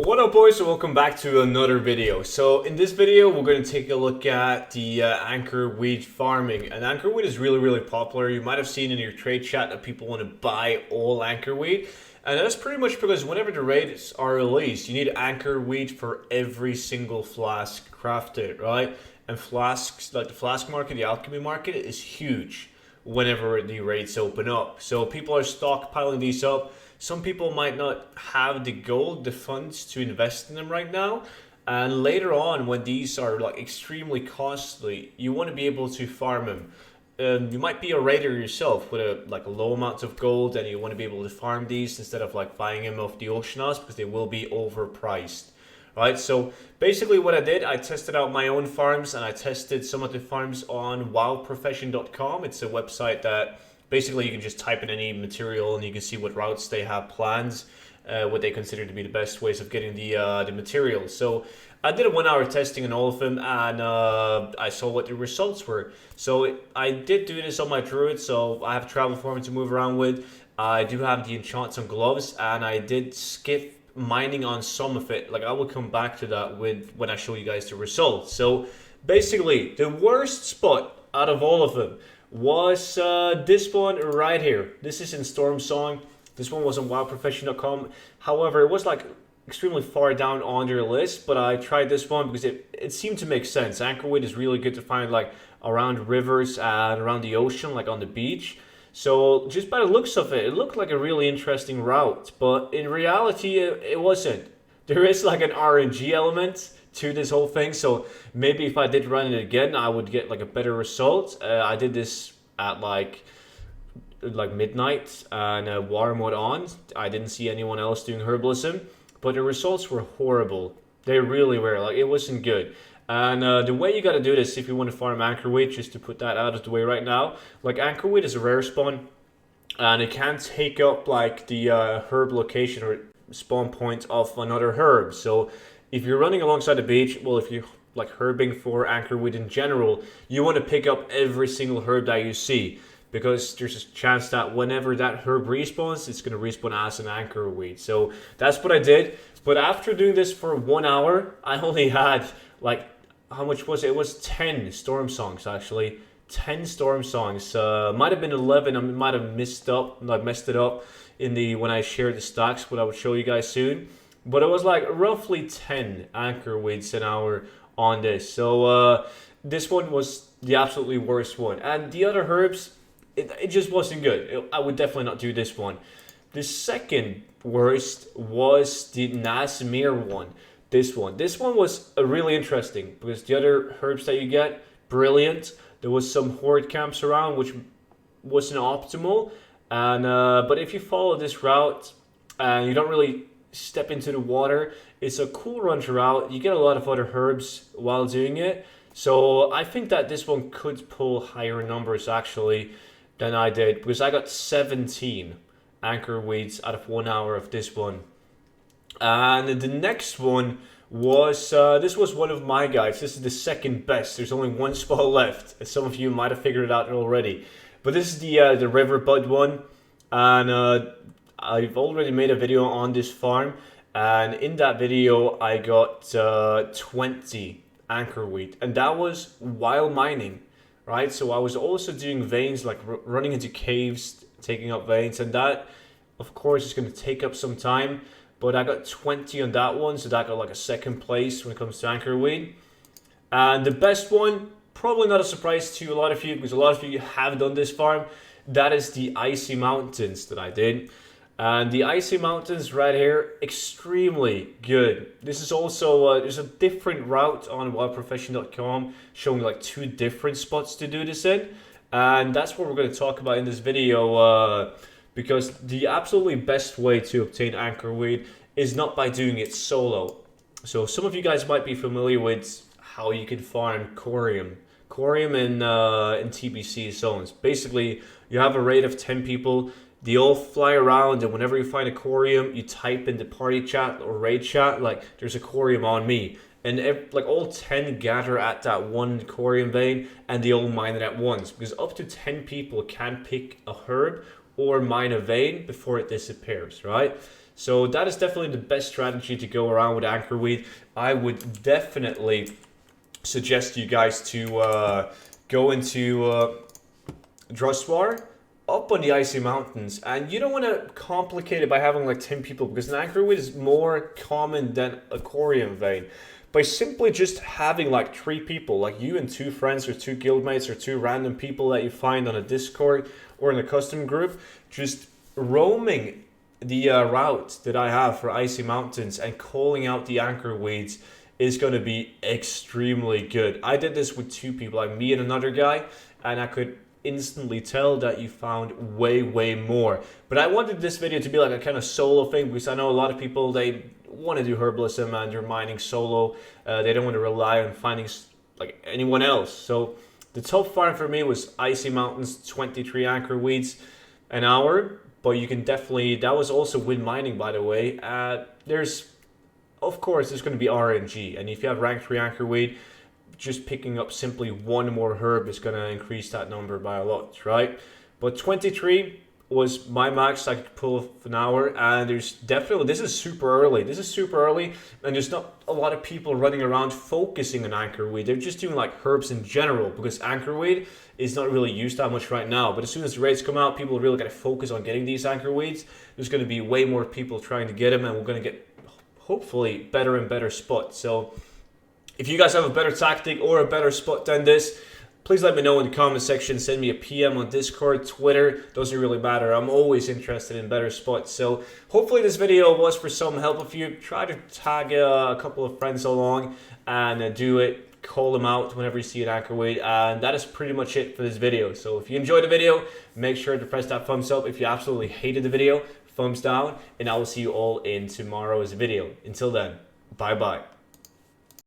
What up, boys, and welcome back to another video. So in this video we're going to take a look at the anchor weed farming. And anchor weed is really popular. You might have seen in your trade chat that people want to buy all anchor weed, and that's pretty much because whenever the raids are released you need anchor weed for every single flask crafted, right? And flasks, like the flask market, the alchemy market, is huge whenever the raids open up. So people are stockpiling these up. Some people might not have the gold, the funds to invest in them right now. And later on, when these are like extremely costly, you want to be able to farm them. You might be a raider yourself with a low amounts of gold, and you want to be able to farm these instead of like buying them off the auction house because they will be overpriced. Right, so basically what I did, I tested out my own farms and I tested some of the farms on wowprofession.com. It's a website that basically you can just type in any material and you can see what routes they have plans, what they consider to be the best ways of getting the materials. So I did a 1 hour testing on all of them, and I saw what the results were. So I did do this on my druid, so I have travel farming to move around with. I do have the enchants on gloves, and I did skip mining on some of it. Like, I will come back to that when I show you guys the results. So basically the worst spot out of all of them was this one right here. This is in Stormsong. This one was on wowprofession.com. However, it was like extremely far down on their list, but I tried this one because it seemed to make sense. Anchorwood is really good to find like around rivers and around the ocean, like on the beach. So just by the looks of it, it looked like a really interesting route, but in reality it wasn't. There is like an RNG element to this whole thing, so maybe if I did run it again I would get like a better result. I did this at like midnight and water mode on. I didn't see anyone else doing herbalism, but the results were horrible. They really were. Like, it wasn't good. And the way you got to do this if you want to farm anchorweed, just to put that out of the way right now, like anchorweed is a rare spawn and it can take up like the herb location or spawn point of another herb. So if you're running alongside the beach, well, if you're like herbing for anchorweed in general, you want to pick up every single herb that you see, because there's a chance that whenever that herb respawns, it's going to respawn as an anchorweed. So that's what I did. But after doing this for 1 hour, I only had like, how much was it? It was 10 storm songs actually. 10 storm songs. Might have been 11. I might have messed it up in the when I shared the stocks, what I would show you guys soon. But it was like roughly 10 anchor weeds an hour on this. So this one was the absolutely worst one. And the other herbs, it just wasn't good. I would definitely not do this one. The second worst was the Nazmir one. This one was really interesting because the other herbs that you get, brilliant. There was some horde camps around, which wasn't optimal. And but if you follow this route and you don't really step into the water, it's a cool run route. You get a lot of other herbs while doing it. So I think that this one could pull higher numbers actually than I did, because I got 17 anchor weeds out of 1 hour of this one. And the next one was, this was one of my guides. This is the second best. There's only one spot left. Some of you might have figured it out already. But this is the river bud one. And I've already made a video on this farm. And in that video, I got 20 anchor wheat. And that was while mining, right? So I was also doing veins, like running into caves, taking up veins. And that, of course, is going to take up some time. But I got 20 on that one, so that got like a second place when it comes to anchor weed. And the best one, probably not a surprise to a lot of you, because a lot of you have done this farm, that is the Icy Mountains that I did. And the Icy Mountains right here, extremely good. This is also, there's a different route on wildprofession.com showing like 2 different spots to do this in. And that's what we're going to talk about in this video, because the absolutely best way to obtain anchor weed is not by doing it solo. So some of you guys might be familiar with how you can farm corium in TBC zones. Basically, you have a raid of 10 people. They all fly around, and whenever you find a corium, you type in the party chat or raid chat, like, there's a corium on me. And like all 10 gather at that one corium vein, and they all mine it at once. Because up to 10 people can pick a herb or mine a vein before it disappears, right? So that is definitely the best strategy to go around with anchorweed. I would definitely suggest you guys to go into Druswar up on the Icy Mountains, and you don't want to complicate it by having like 10 people, because an anchorweed is more common than a Corium vein. By simply just having like 3 people, like you and 2 friends or 2 guildmates or 2 random people that you find on a Discord or in a custom group, just roaming the route that I have for Icy Mountains and calling out the anchorweeds is going to be extremely good. I did this with 2 people, like me and another guy, and I could instantly tell that you found way more. But I wanted this video to be like a kind of solo thing, because I know a lot of people, they want to do herbalism and they're mining solo. They don't want to rely on finding like anyone else. So the top farm for me was Icy Mountains, 23 anchorweeds an hour. But you can definitely, that was also with mining, by the way. Of course, there's going to be RNG, and if you have rank 3 anchorweed, just picking up simply 1 more herb is going to increase that number by a lot, right? But 23 was my max I could pull for an hour, and there's definitely, this is super early, and there's not a lot of people running around focusing on anchorweed. They're just doing like herbs in general, because anchorweed is not really used that much right now. But as soon as the raids come out, people are really going to focus on getting these anchorweeds. There's going to be way more people trying to get them, and we're going to get hopefully better and better spots. So if you guys have a better tactic or a better spot than this, please let me know in the comment section. Send me a PM on Discord, Twitter. Doesn't really matter. I'm always interested in better spots. So hopefully this video was for some help. If you try to tag a couple of friends along and do it, call them out whenever you see an anchorweed. And that is pretty much it for this video. So if you enjoyed the video, make sure to press that thumbs up. If you absolutely hated the video, thumbs down. And I will see you all in tomorrow's video. Until then, bye-bye.